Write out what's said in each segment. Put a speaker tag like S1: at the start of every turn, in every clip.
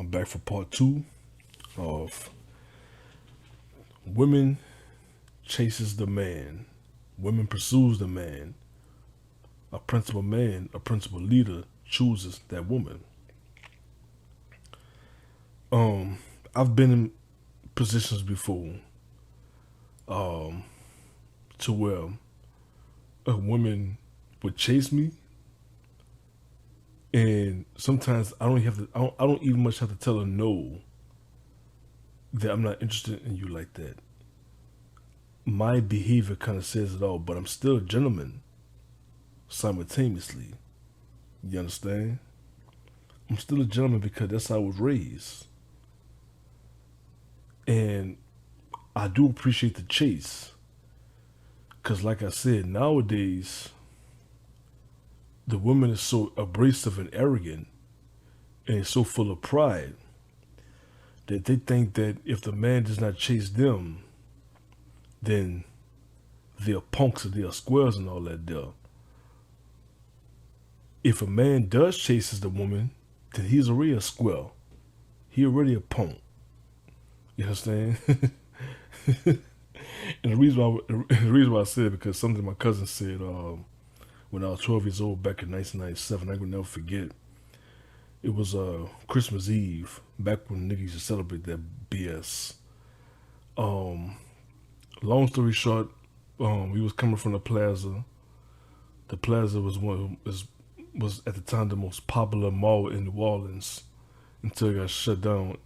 S1: I'm back for part two of Women Chases the Man. Women pursues the man. A principal leader chooses that woman. Um, I've been in positions before, um, to where a woman would chase me, and sometimes I don't even much have to tell her no, that I'm not interested in you like that. My behavior kind of says it all, but I'm still a gentleman simultaneously. You understand? I'm still a gentleman because that's how I was raised. And I do appreciate the chase. Because, like I said, nowadays, the woman is so abrasive and arrogant and is so full of pride that they think that if the man does not chase them, then they're punks or they're squares and all that there. If a man does chases the woman, then he's already a square. He already a punk. You understand? And the reason why I said it because something my cousin said when I was 12 years old back in 1997, I will never forget. It was Christmas Eve, back when niggas used to celebrate that BS. Um, Long story short, we was coming from the plaza. The plaza was at the time the most popular mall in New Orleans until it got shut down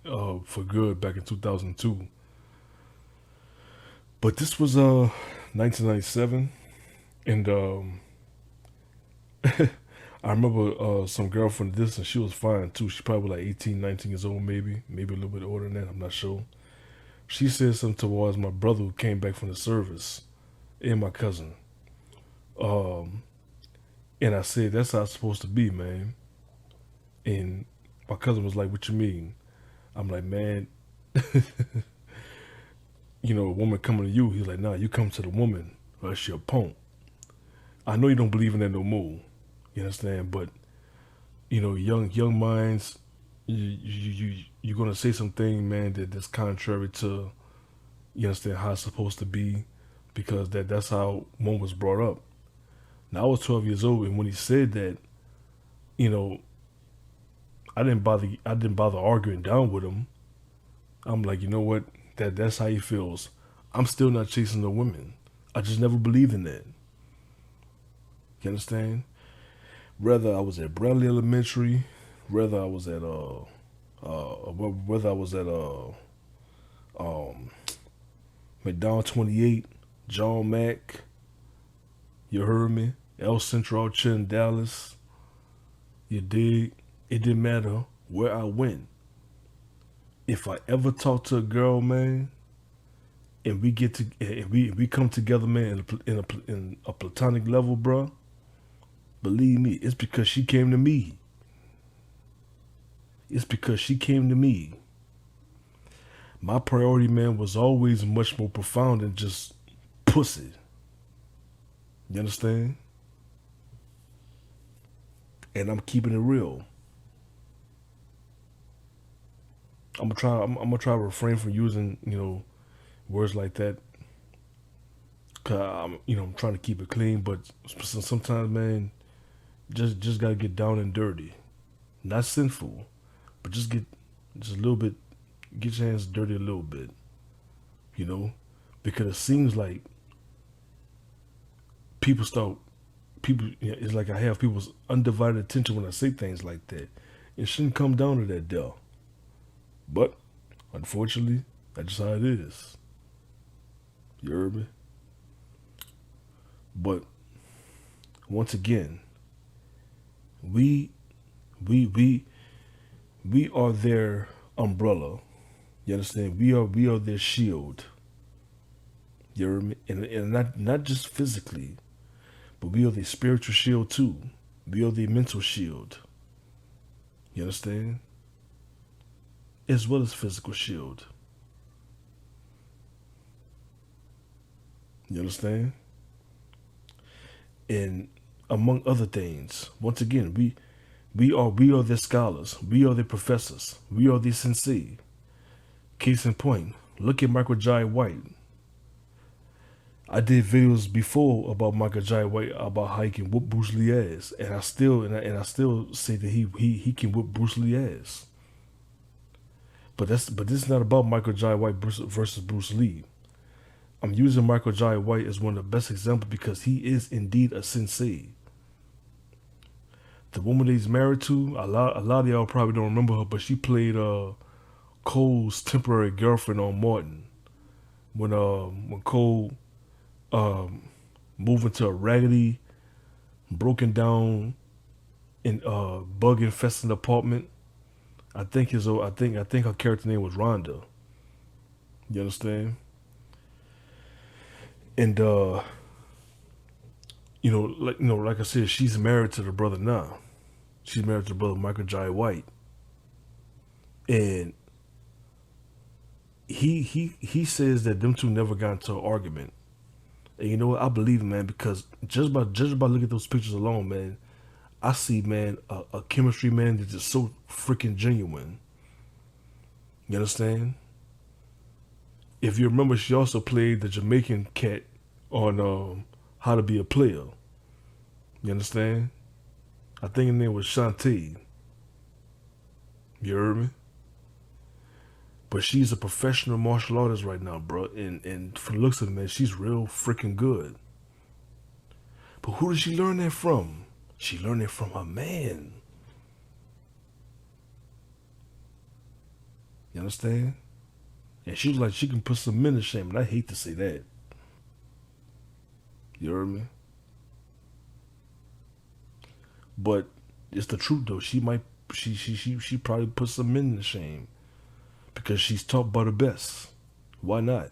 S1: for good back in 2002. But this was 1997, and I remember some girl from the distance. She was fine too. She probably like 18, 19 years old, maybe a little bit older than that. I'm not sure. She said something towards my brother who came back from the service and my cousin. Um, and I said, "That's how it's supposed to be, man." And my cousin was like, "What you mean?" I'm like, "Man, a woman coming to you." He's like, "Nah, you come to the woman, or she a punk." I know you don't believe in that no more. You understand? But young minds, you're gonna say something, man, that's contrary to how it's supposed to be, because that's how one was brought up. Now I was 12 years old, and when he said that, you know, I didn't bother arguing down with him. I'm like, you know what? That's how he feels. I'm still not chasing the women. I just never believed in that. You understand? Whether I was at Bradley Elementary, whether I was at whether I was at um McDonald 28, John Mack, you heard me, El Centro out here in Dallas, you dig? It didn't matter where I went. If I ever talk to a girl, man, and we come together, man, in a platonic level, bro, believe me, it's because she came to me. It's because she came to me. My priority, man, was always much more profound than just pussy. You understand? And I'm keeping it real. I'm gonna try to refrain from using words like that. Cause I'm trying to keep it clean, but sometimes, man, just gotta get down and dirty. Not sinful, but just a little bit, get your hands dirty a little bit, you know, because it seems like people start people. It's like I have people's undivided attention when I say things like that. It shouldn't come down to that, though. But unfortunately, that's just how it is. You heard me? But once again, we we we we are their umbrella. You understand? We are their shield. You heard me? And not just physically, but we are their spiritual shield too. We are their mental shield. You understand? As well as physical shield. You understand? And among other things, once again, We are their scholars. We are their professors. We are their sensei. Case in point, look at Michael Jai White. I did videos before about Michael Jai White about how he can whoop Bruce Lee ass, and I still say that he can whoop Bruce Lee ass. But this is not about Michael Jai White versus Bruce Lee. I'm using Michael Jai White as one of the best examples because he is indeed a sensei. The woman that he's married to, a lot of y'all probably don't remember her, but she played Cole's temporary girlfriend on Martin when Cole moved into a raggedy, broken down, and bug infested apartment. I think her character name was Rhonda. You understand? And like I said, she's married to the brother now. She's married to the brother Michael Jai White, and he says that them two never got into an argument. And you know what? I believe him, man, because just by looking at those pictures alone, man, I see, man, a chemistry, man, that's just so freaking genuine. You understand? If you remember, she also played the Jamaican cat on How to Be a Player. You understand? I think her name was Shantae. You heard me? But she's a professional martial artist right now, bro. And from the looks of it, man, she's real freaking good. But who did she learn that from? She learned it from her man. You understand? And she's like, she can put some men to shame. And I hate to say that. You heard me? But it's the truth though. She probably put some men to shame. Because she's taught by the best. Why not?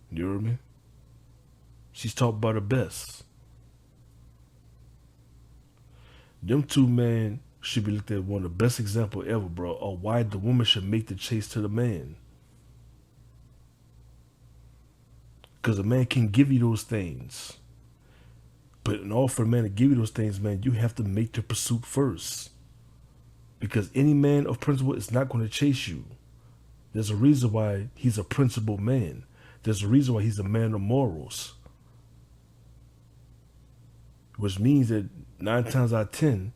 S1: You heard me? She's taught by the best. Them two, man, should be looked at one of the best examples ever, bro, of why the woman should make the chase to the man. Because a man can give you those things. But in order for a man to give you those things, man, you have to make the pursuit first. Because any man of principle is not going to chase you. There's a reason why he's a principled man. There's a reason why he's a man of morals. Which means that 9 times out of 10,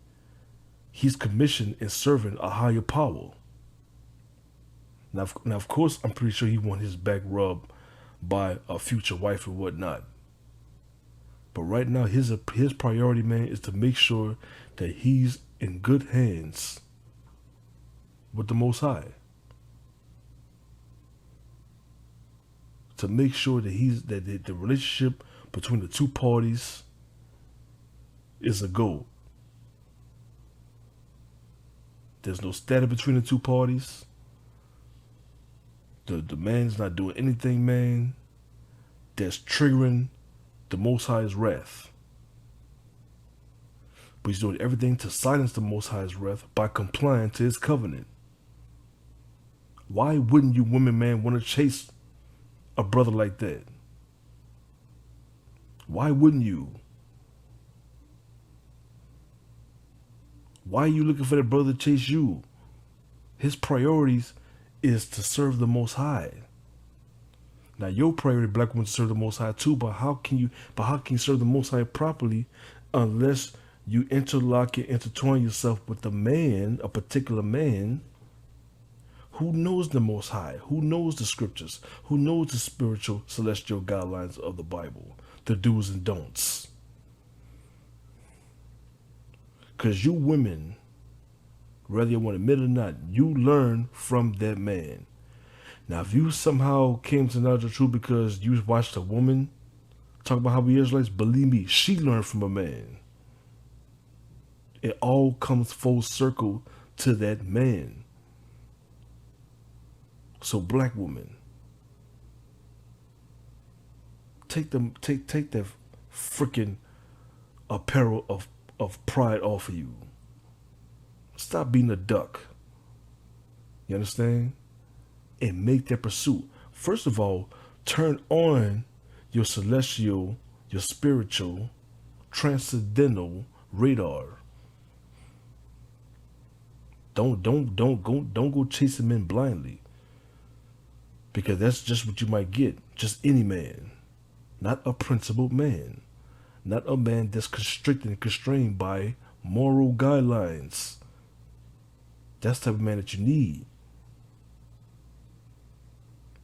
S1: he's commissioned and serving a higher power. Now, of course, I'm pretty sure he want his back rubbed by a future wife and whatnot. But right now, his priority, man, is to make sure that he's in good hands with the Most High. To make sure that the relationship between the two parties is a goal. There's no static between the two parties. The man's not doing anything, man, that's triggering the Most High's wrath. But he's doing everything to silence the Most High's wrath by complying to his covenant. Why wouldn't you women, man, want to chase a brother like that? Why wouldn't you? Why are you looking for that brother to chase you? His priorities is to serve the Most High. Now your priority, black woman, to serve the Most High too, but how can you serve the Most High properly unless you interlock and intertwine yourself with a man, a particular man, who knows the Most High, who knows the scriptures, who knows the spiritual, celestial guidelines of the Bible, the do's and don'ts. Because you women, whether you want to admit it or not, you learn from that man. Now, if you somehow came to know the truth because you watched a woman talk about how we Israelites, believe me, she learned from a man. It all comes full circle to that man. So, black woman, take that freaking apparel of pride off of you. Stop being a duck. You understand? And make that pursuit. First of all, turn on your celestial, your spiritual, transcendental radar. Don't go chasing men blindly, because that's just what you might get. Just any man, not a principled man, not a man that's constricted and constrained by moral guidelines. That's the type of man that you need.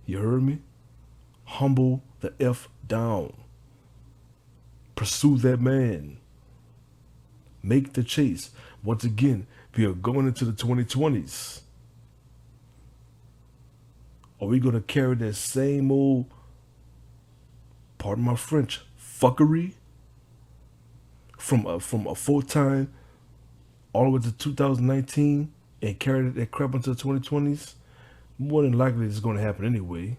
S1: You heard me? Humble the F down. Pursue that man. Make the chase. Once again, we are going into the 2020s. Are we going to carry that same old, pardon my French, fuckery from a full-time all the way to 2019 and carry that crap into the 2020s? More than likely it's going to happen anyway.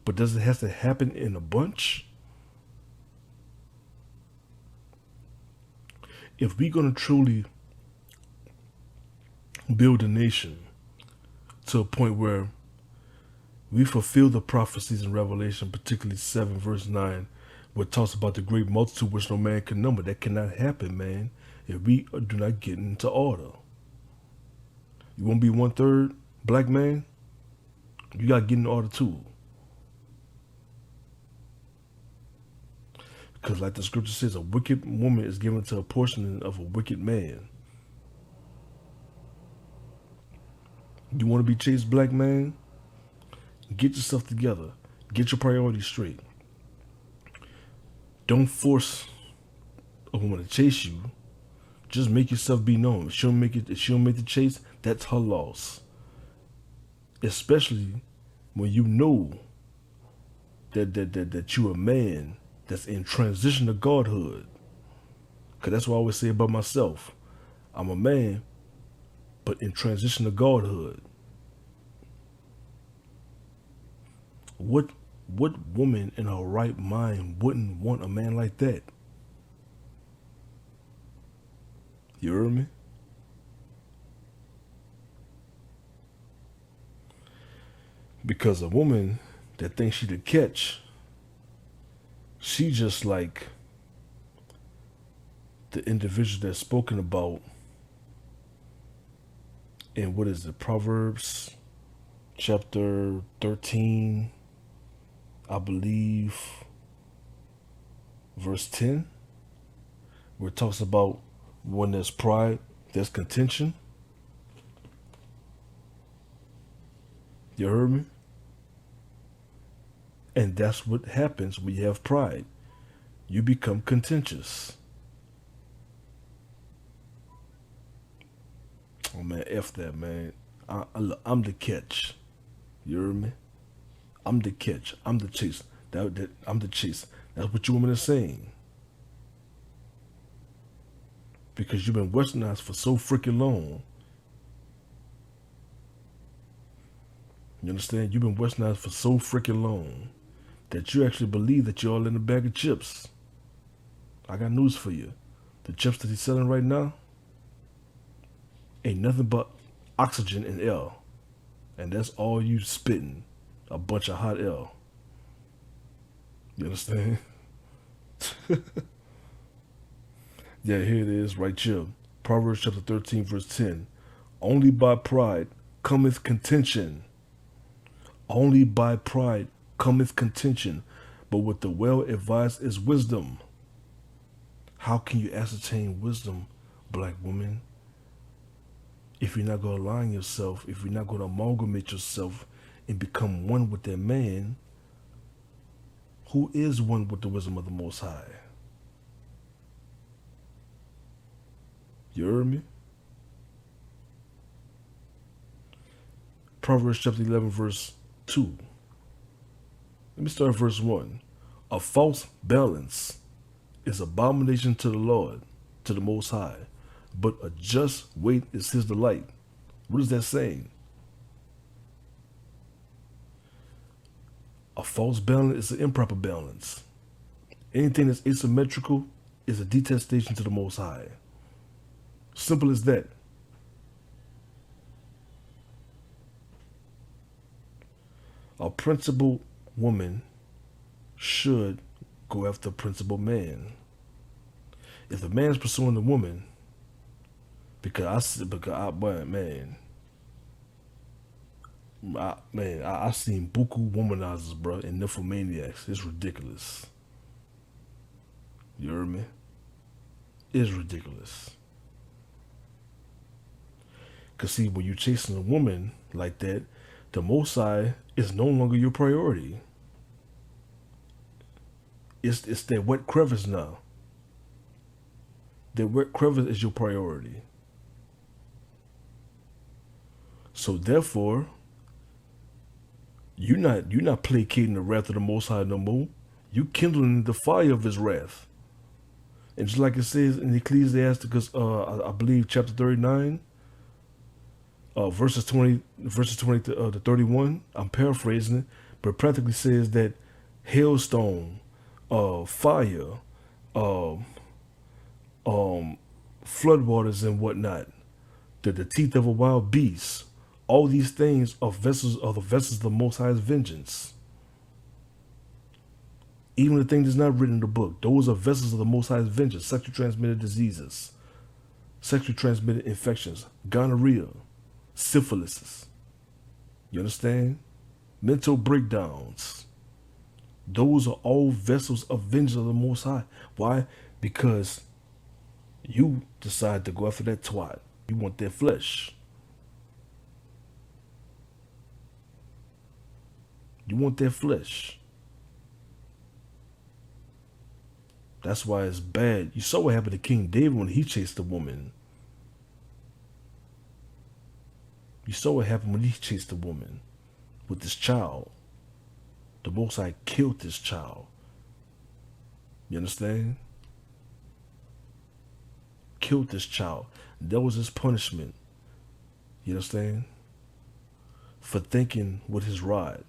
S1: But does it have to happen in a bunch? If we're going to truly build a nation to a point where we fulfill the prophecies in Revelation, particularly 7 verse 9, where it talks about the great multitude which no man can number. That cannot happen, man, if we do not get into order. You want to be 1/3 black man? You got to get in order too. Because like the scripture says, a wicked woman is given to a portion of a wicked man. You want to be chased, black man? Get yourself together. Get your priorities straight. Don't force a woman to chase you. Just make yourself be known. If she don't make the chase, that's her loss. Especially when you know that you're a man that's in transition to godhood. Because that's what I always say about myself. I'm a man, but in transition to godhood. What woman in her right mind wouldn't want a man like that? You heard me? Because a woman that thinks she the catch, she just like the individual that's spoken about in, what is it, Proverbs chapter 13, I believe, verse 10, where it talks about when there's pride, there's contention. You heard me? And that's what happens when you have pride. You become contentious. Oh man, F that, man. I'm the catch. You heard me? I'm the catch. I'm the chase. I'm the chase. That's what you women are saying. Because you've been westernized for so freaking long. You understand? You've been westernized for so freaking long that you actually believe that you're all in a bag of chips. I got news for you. The chips that he's selling right now ain't nothing but oxygen and air. And that's all you spitting. A bunch of hot air. You understand? Yeah, here it is right here. Proverbs chapter 13 verse 10. Only by pride cometh contention. Only by pride cometh contention, but with the well-advised is wisdom. How can you ascertain wisdom, black woman, if you're not going to align yourself, if you're not going to amalgamate yourself and become one with that man who is one with the wisdom of the Most High? You heard me? Proverbs chapter 11 verse 2. Let me start verse 1. A false balance is abomination to the Lord, to the Most High, but a just weight is his delight. What is that saying? A false balance is an improper balance. Anything that's asymmetrical is a detestation to the Most High. Simple as that. A principled woman should go after a principled man. If the man's pursuing the woman, but man, I seen buku womanizers, bro, and nymphomaniacs. It's ridiculous. You heard me? It's ridiculous. Cause see, when you chasing a woman like that, the Most High is no longer your priority. It's that wet crevice now. That wet crevice is your priority. So therefore, you're not placating the wrath of the Most High no more. You kindling the fire of His wrath. And just like it says in Ecclesiasticus, I believe chapter 39, verses 20 to 31. I'm paraphrasing it, but it practically says that hailstone, fire, uh, floodwaters and whatnot, the teeth of a wild beast, all these things are the vessels of the Most High's vengeance. Even the thing that's not written in the book, those are vessels of the Most High's vengeance. Sexually transmitted diseases, sexually transmitted infections, gonorrhea, syphilis. You understand? Mental breakdowns. Those are all vessels of vengeance of the Most High. Why? Because you decide to go after that twat. You want that flesh. You want that flesh. That's why it's bad. You saw what happened to King David when he chased the woman. You saw what happened when he chased the woman with this child. The Most High killed this child. You understand? Killed this child. That was his punishment. You understand? For thinking with his rod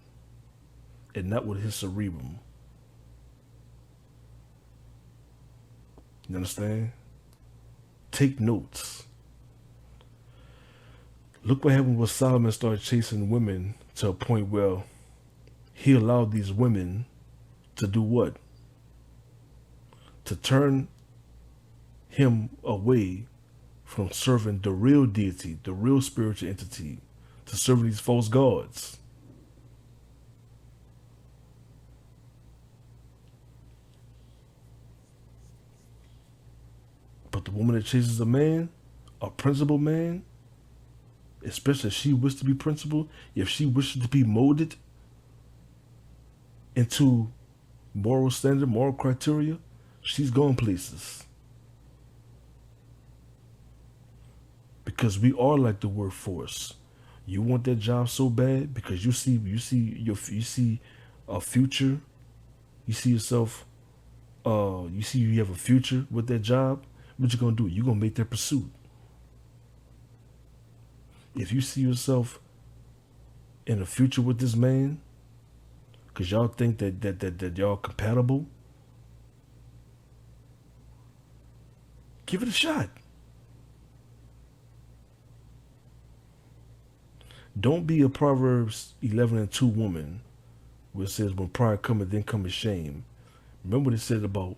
S1: and not with his cerebrum. You understand? Take notes. Look what happened when Solomon started chasing women to a point where he allowed these women to do what? To turn him away from serving the real deity, the real spiritual entity, to serving these false gods. But the woman that chases a man, a principled man, especially if she wishes to be principled, if she wishes to be molded into moral standard, moral criteria, she's going places. Because we are like the workforce. You want that job so bad because you see a future. You see yourself. You see you have a future with that job. What you gonna do? You gonna make that pursuit. If you see yourself in a future with this man, cause y'all think that y'all compatible, give it a shot. Don't be a Proverbs 11:2 woman where it says, when pride cometh, then cometh shame. Remember what it said about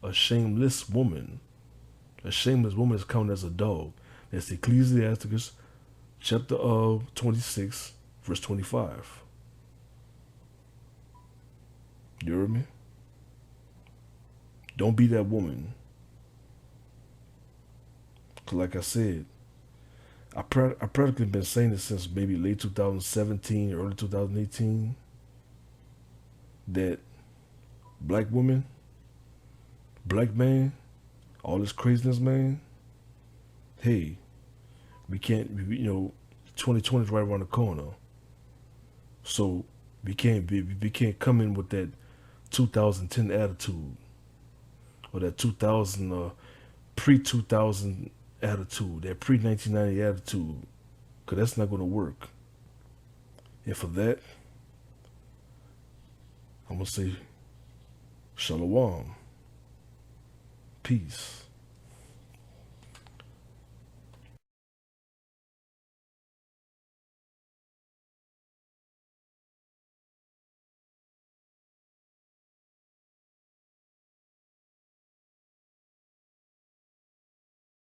S1: a shameless woman. A shameless woman is counted as a dog. That's Ecclesiasticus chapter 26, verse 25. You heard me? Don't be that woman. Cause like I said, I practically been saying this since maybe late 2017, early 2018, that black women, black man, all this craziness, man, hey, we can't, 2020 is right around the corner. So we can't come in with that 2010 attitude or that 2000 pre-2000 attitude, that pre-1990 attitude, because that's not going to work. And for that, I'm going to say shalom. Peace.